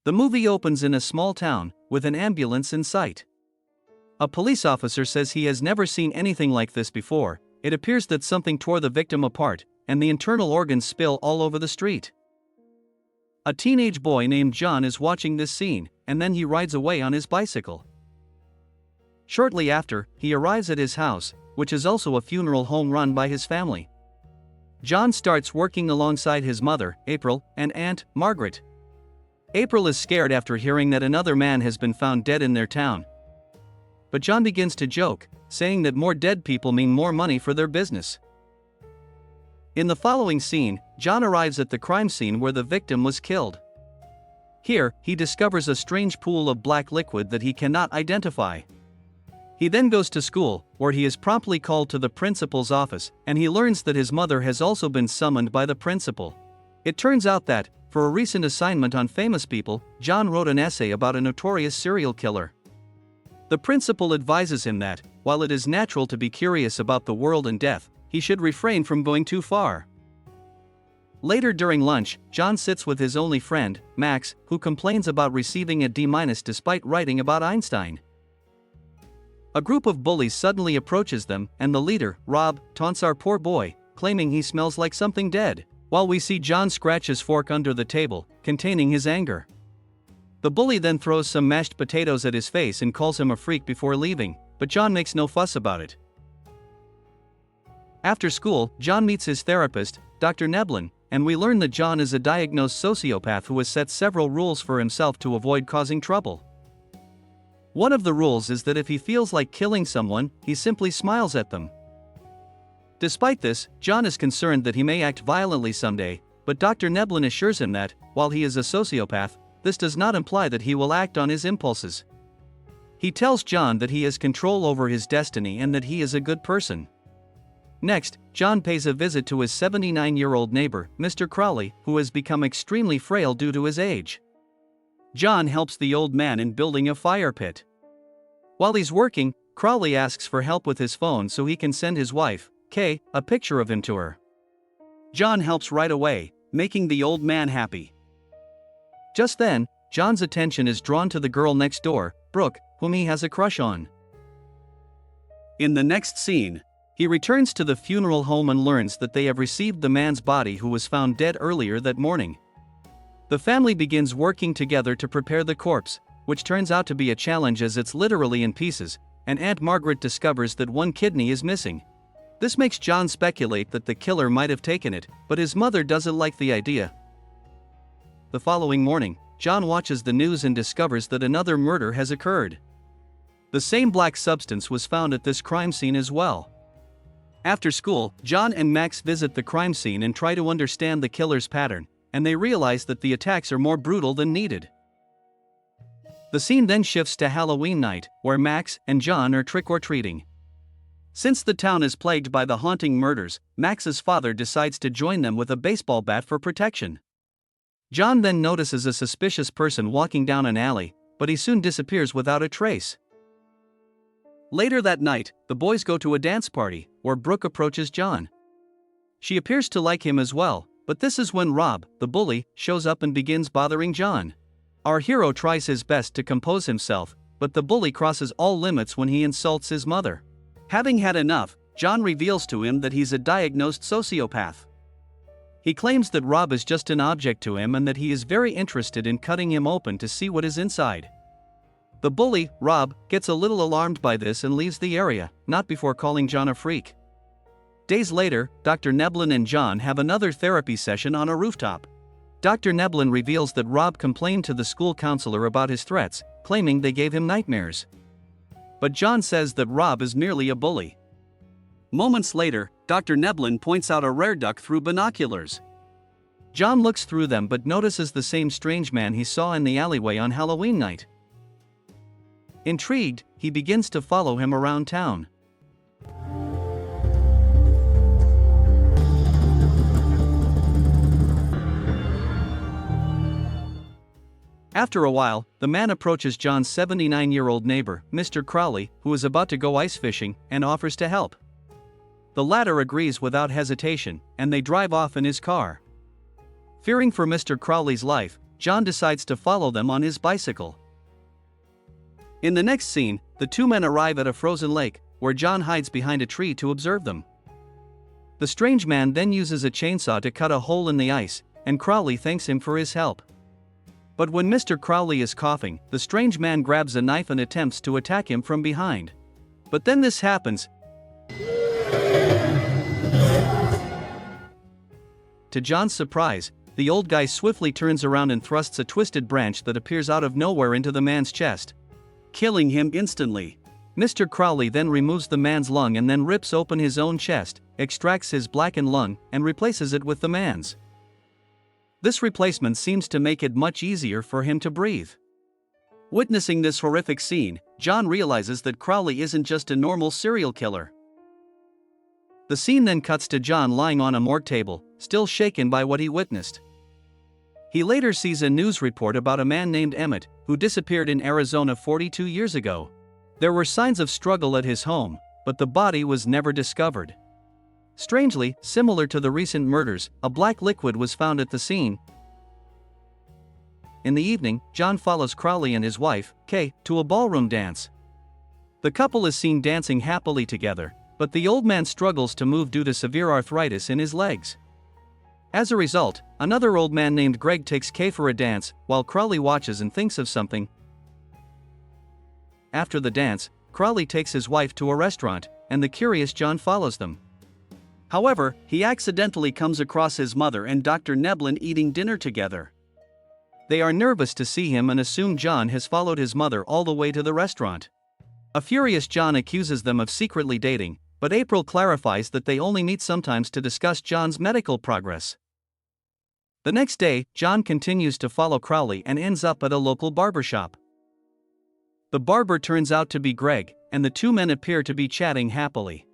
The movie opens in a small town, with an ambulance in sight. A police officer says he has never seen anything like this before. It appears that something tore the victim apart, and the internal organs spill all over the street. A teenage boy named John is watching this scene, and then he rides away on his bicycle. Shortly after, he arrives at his house, which is also a funeral home run by his family. John starts working alongside his mother, April, and aunt, Margaret. April is scared after hearing that another man has been found dead in their town. But John begins to joke, saying that more dead people mean more money for their business. In the following scene, John arrives at the crime scene where the victim was killed. Here, he discovers a strange pool of black liquid that he cannot identify. He then goes to school, where he is promptly called to the principal's office, and he learns that his mother has also been summoned by the principal. It turns out that, for a recent assignment on famous people, John wrote an essay about a notorious serial killer. The principal advises him that, while it is natural to be curious about the world and death, he should refrain from going too far. Later during lunch, John sits with his only friend, Max, who complains about receiving a D- despite writing about Einstein. A group of bullies suddenly approaches them, and the leader, Rob, taunts our poor boy, claiming he smells like something dead, while we see John scratch his fork under the table, containing his anger. The bully then throws some mashed potatoes at his face and calls him a freak before leaving, but John makes no fuss about it. After school, John meets his therapist, Dr. Neblin, and we learn that John is a diagnosed sociopath who has set several rules for himself to avoid causing trouble. One of the rules is that if he feels like killing someone, he simply smiles at them. Despite this, John is concerned that he may act violently someday, but Dr. Neblin assures him that, while he is a sociopath, this does not imply that he will act on his impulses. He tells John that he has control over his destiny and that he is a good person. Next, John pays a visit to his 79-year-old neighbor, Mr. Crowley, who has become extremely frail due to his age. John helps the old man in building a fire pit. While he's working, Crowley asks for help with his phone so he can send his wife, Kay, a picture of him to her. John helps right away, making the old man happy. Just then, John's attention is drawn to the girl next door, Brooke, whom he has a crush on. In the next scene, he returns to the funeral home and learns that they have received the man's body who was found dead earlier that morning. The family begins working together to prepare the corpse, which turns out to be a challenge as it's literally in pieces, and Aunt Margaret discovers that one kidney is missing. This makes John speculate that the killer might have taken it, but his mother doesn't like the idea. The following morning, John watches the news and discovers that another murder has occurred. The same black substance was found at this crime scene as well. After school, John and Max visit the crime scene and try to understand the killer's pattern, and they realize that the attacks are more brutal than needed. The scene then shifts to Halloween night, where Max and John are trick-or-treating. Since the town is plagued by the haunting murders, Max's father decides to join them with a baseball bat for protection. John then notices a suspicious person walking down an alley, but he soon disappears without a trace. Later that night, the boys go to a dance party, where Brooke approaches John. She appears to like him as well, but this is when Rob, the bully, shows up and begins bothering John. Our hero tries his best to compose himself, but the bully crosses all limits when he insults his mother. Having had enough, John reveals to him that he's a diagnosed sociopath. He claims that Rob is just an object to him and that he is very interested in cutting him open to see what is inside. The bully, Rob, gets a little alarmed by this and leaves the area, not before calling John a freak. Days later, Dr. Neblin and John have another therapy session on a rooftop. Dr. Neblin reveals that Rob complained to the school counselor about his threats, claiming they gave him nightmares. But John says that Rob is merely a bully. Moments later, Dr. Neblin points out a rare duck through binoculars. John looks through them but notices the same strange man he saw in the alleyway on Halloween night. Intrigued, he begins to follow him around town. After a while, the man approaches John's 79-year-old neighbor, Mr. Crowley, who is about to go ice fishing, and offers to help. The latter agrees without hesitation, and they drive off in his car. Fearing for Mr. Crowley's life, John decides to follow them on his bicycle. In the next scene, the two men arrive at a frozen lake, where John hides behind a tree to observe them. The strange man then uses a chainsaw to cut a hole in the ice, and Crowley thanks him for his help. But when Mr. Crowley is coughing, the strange man grabs a knife and attempts to attack him from behind. But then this happens. To John's surprise, the old guy swiftly turns around and thrusts a twisted branch that appears out of nowhere into the man's chest, killing him instantly. Mr. Crowley then removes the man's lung and then rips open his own chest, extracts his blackened lung, and replaces it with the man's. This replacement seems to make it much easier for him to breathe. Witnessing this horrific scene, John realizes that Crowley isn't just a normal serial killer. The scene then cuts to John lying on a morgue table, still shaken by what he witnessed. He later sees a news report about a man named Emmett, who disappeared in Arizona 42 years ago. There were signs of struggle at his home, but the body was never discovered. Strangely, similar to the recent murders, a black liquid was found at the scene. In the evening, John follows Crowley and his wife, Kay, to a ballroom dance. The couple is seen dancing happily together, but the old man struggles to move due to severe arthritis in his legs. As a result, another old man named Greg takes Kay for a dance, while Crowley watches and thinks of something. After the dance, Crowley takes his wife to a restaurant, and the curious John follows them. However, he accidentally comes across his mother and Dr. Neblin eating dinner together. They are nervous to see him and assume John has followed his mother all the way to the restaurant. A furious John accuses them of secretly dating, but April clarifies that they only meet sometimes to discuss John's medical progress. The next day, John continues to follow Crowley and ends up at a local barbershop. The barber turns out to be Greg, and the two men appear to be chatting happily.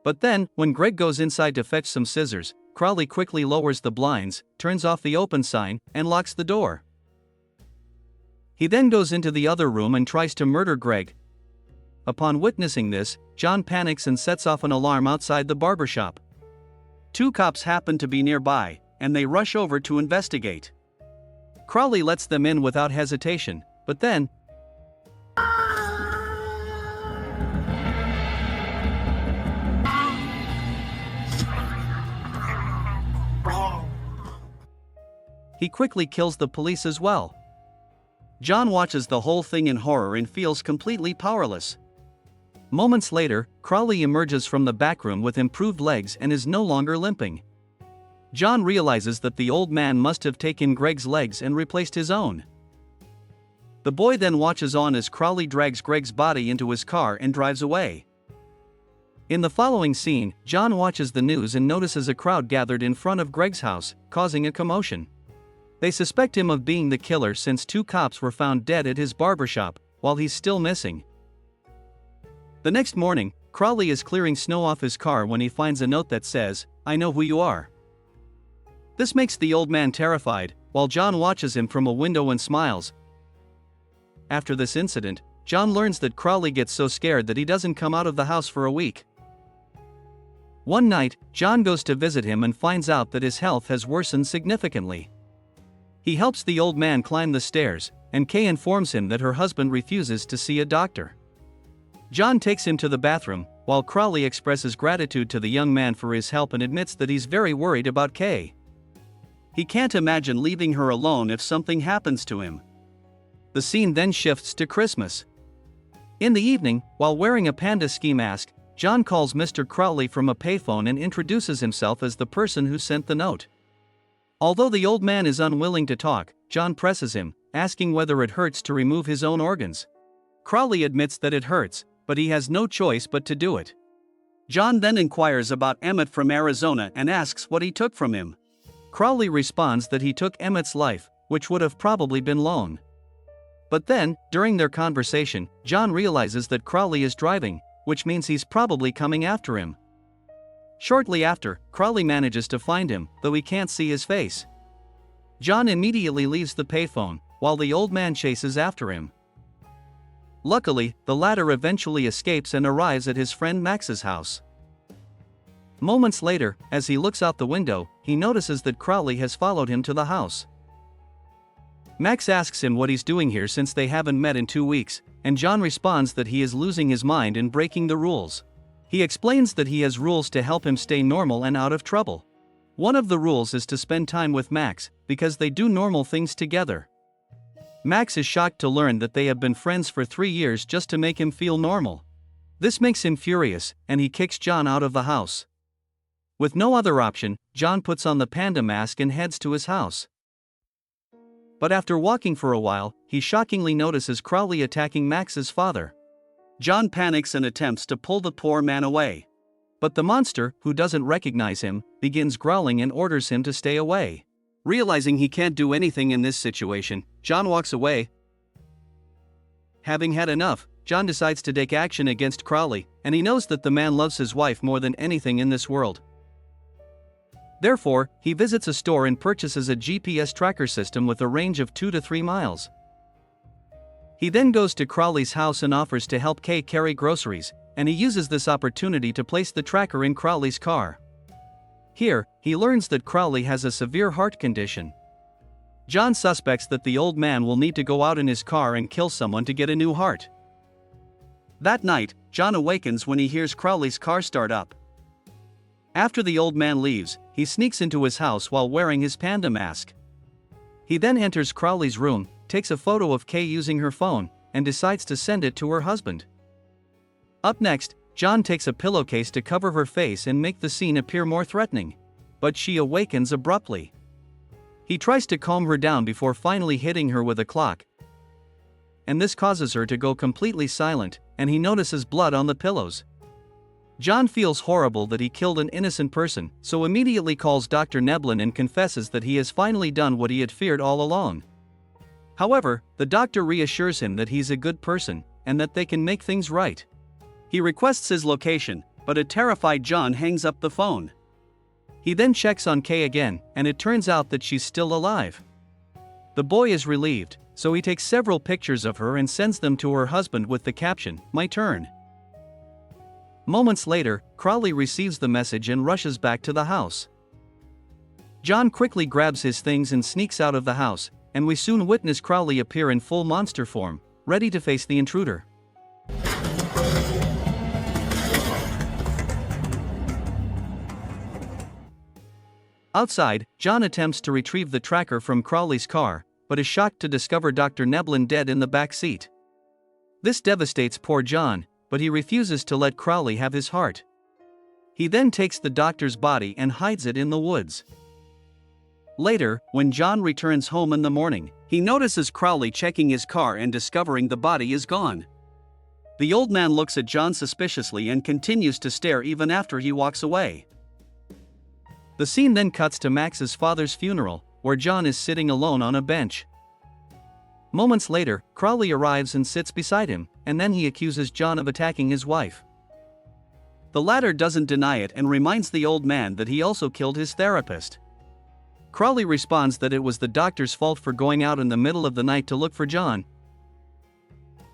But then, when Greg goes inside to fetch some scissors, Crowley quickly lowers the blinds, turns off the open sign, and locks the door. He then goes into the other room and tries to murder Greg. Upon witnessing this, John panics and sets off an alarm outside the barbershop. Two cops happen to be nearby, and they rush over to investigate. Crowley lets them in without hesitation, but then, he quickly kills the police as well. John watches the whole thing in horror and feels completely powerless. Moments later, Crowley emerges from the back room with improved legs and is no longer limping. John realizes that the old man must have taken Greg's legs and replaced his own. The boy then watches on as Crowley drags Greg's body into his car and drives away. In the following scene, John watches the news and notices a crowd gathered in front of Greg's house, causing a commotion. They suspect him of being the killer since two cops were found dead at his barbershop, while he's still missing. The next morning, Crowley is clearing snow off his car when he finds a note that says, "I know who you are." This makes the old man terrified, while John watches him from a window and smiles. After this incident, John learns that Crowley gets so scared that he doesn't come out of the house for a week. One night, John goes to visit him and finds out that his health has worsened significantly. He helps the old man climb the stairs, and Kay informs him that her husband refuses to see a doctor. John takes him to the bathroom, while Crowley expresses gratitude to the young man for his help and admits that he's very worried about Kay. He can't imagine leaving her alone if something happens to him. The scene then shifts to Christmas. In the evening, while wearing a panda ski mask, John calls Mr. Crowley from a payphone and introduces himself as the person who sent the note. Although the old man is unwilling to talk, John presses him, asking whether it hurts to remove his own organs. Crowley admits that it hurts, but he has no choice but to do it. John then inquires about Emmett from Arizona and asks what he took from him. Crowley responds that he took Emmett's life, which would have probably been loan. But then, during their conversation, John realizes that Crowley is driving, which means he's probably coming after him. Shortly after, Crowley manages to find him, though he can't see his face. John immediately leaves the payphone, while the old man chases after him. Luckily, the latter eventually escapes and arrives at his friend Max's house. Moments later, as he looks out the window, he notices that Crowley has followed him to the house. Max asks him what he's doing here since they haven't met in 2 weeks, and John responds that he is losing his mind and breaking the rules. He explains that he has rules to help him stay normal and out of trouble. One of the rules is to spend time with Max, because they do normal things together. Max is shocked to learn that they have been friends for 3 years just to make him feel normal. This makes him furious, and he kicks John out of the house. With no other option, John puts on the panda mask and heads to his house. But after walking for a while, he shockingly notices Crowley attacking Max's father. John panics and attempts to pull the poor man away. But the monster, who doesn't recognize him, begins growling and orders him to stay away. Realizing he can't do anything in this situation, John walks away. Having had enough, John decides to take action against Crowley, and he knows that the man loves his wife more than anything in this world. Therefore, he visits a store and purchases a GPS tracker system with a range of 2 to 3 miles. He then goes to Crowley's house and offers to help Kay carry groceries, and he uses this opportunity to place the tracker in Crowley's car. Here, he learns that Crowley has a severe heart condition. John suspects that the old man will need to go out in his car and kill someone to get a new heart. That night, John awakens when he hears Crowley's car start up. After the old man leaves, he sneaks into his house while wearing his panda mask. He then enters Crowley's room, takes a photo of Kay using her phone, and decides to send it to her husband. Up next, John takes a pillowcase to cover her face and make the scene appear more threatening. But she awakens abruptly. He tries to calm her down before finally hitting her with a clock. And this causes her to go completely silent, and he notices blood on the pillows. John feels horrible that he killed an innocent person, so immediately calls Dr. Neblin and confesses that he has finally done what he had feared all along. However, the doctor reassures him that he's a good person, and that they can make things right. He requests his location, but a terrified John hangs up the phone. He then checks on Kay again, and it turns out that she's still alive. The boy is relieved, so he takes several pictures of her and sends them to her husband with the caption, "My turn." Moments later, Crowley receives the message and rushes back to the house. John quickly grabs his things and sneaks out of the house, and we soon witness Crowley appear in full monster form, ready to face the intruder. Outside, John attempts to retrieve the tracker from Crowley's car, but is shocked to discover Dr. Neblin dead in the back seat. This devastates poor John, but he refuses to let Crowley have his heart. He then takes the doctor's body and hides it in the woods. Later, when John returns home in the morning, he notices Crowley checking his car and discovering the body is gone. The old man looks at John suspiciously and continues to stare even after he walks away. The scene then cuts to Max's father's funeral, where John is sitting alone on a bench. Moments later, Crowley arrives and sits beside him, and then he accuses John of attacking his wife. The latter doesn't deny it and reminds the old man that he also killed his therapist. Crowley responds that it was the doctor's fault for going out in the middle of the night to look for John.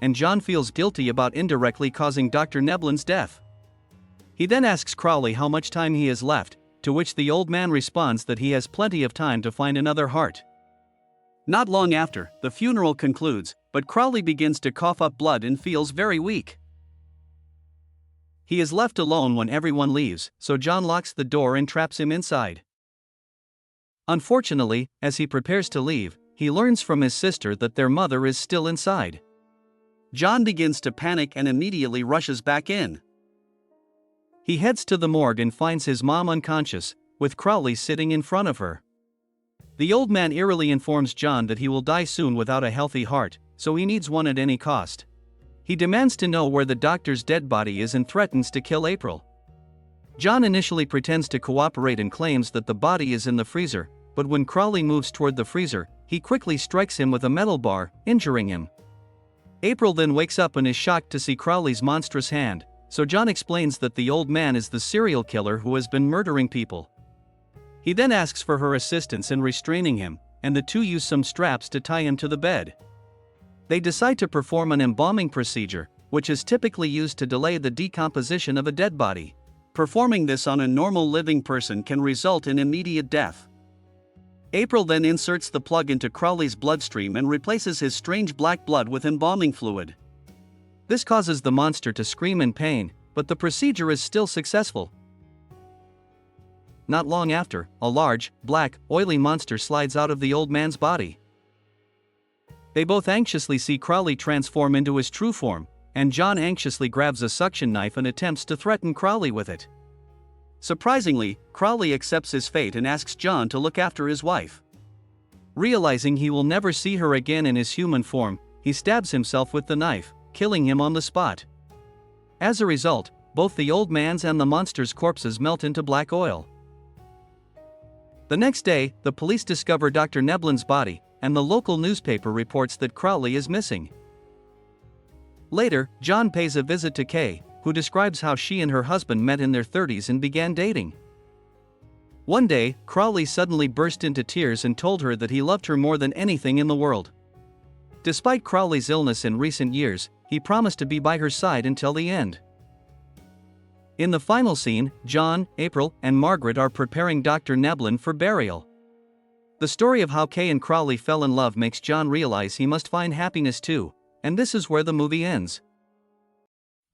And John feels guilty about indirectly causing Dr. Neblin's death. He then asks Crowley how much time he has left, to which the old man responds that he has plenty of time to find another heart. Not long after, the funeral concludes, but Crowley begins to cough up blood and feels very weak. He is left alone when everyone leaves, so John locks the door and traps him inside. Unfortunately, as he prepares to leave, he learns from his sister that their mother is still inside. John begins to panic and immediately rushes back in. He heads to the morgue and finds his mom unconscious, with Crowley sitting in front of her. The old man eerily informs John that he will die soon without a healthy heart, so he needs one at any cost. He demands to know where the doctor's dead body is and threatens to kill April. John initially pretends to cooperate and claims that the body is in the freezer, but when Crowley moves toward the freezer, he quickly strikes him with a metal bar, injuring him. April then wakes up and is shocked to see Crowley's monstrous hand, so John explains that the old man is the serial killer who has been murdering people. He then asks for her assistance in restraining him, and the two use some straps to tie him to the bed. They decide to perform an embalming procedure, which is typically used to delay the decomposition of a dead body. Performing this on a normal living person can result in immediate death. April then inserts the plug into Crowley's bloodstream and replaces his strange black blood with embalming fluid. This causes the monster to scream in pain, but the procedure is still successful. Not long after, a large, black, oily monster slides out of the old man's body. They both anxiously see Crowley transform into his true form, and John anxiously grabs a suction knife and attempts to threaten Crowley with it. Surprisingly, Crowley accepts his fate and asks John to look after his wife. Realizing he will never see her again in his human form, he stabs himself with the knife, killing him on the spot. As a result, both the old man's and the monster's corpses melt into black oil. The next day, the police discover Dr. Neblin's body, and the local newspaper reports that Crowley is missing. Later, John pays a visit to Kay, who describes how she and her husband met in their 30s and began dating. One day, Crowley suddenly burst into tears and told her that he loved her more than anything in the world. Despite Crowley's illness in recent years, he promised to be by her side until the end. In the final scene, John, April, and Margaret are preparing Dr. Neblin for burial. The story of how Kay and Crowley fell in love makes John realize he must find happiness too, and this is where the movie ends.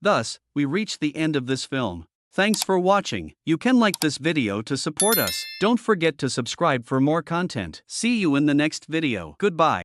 Thus, we reach the end of this film. Thanks for watching. You can like this video to support us. Don't forget to subscribe for more content. See you in the next video. Goodbye.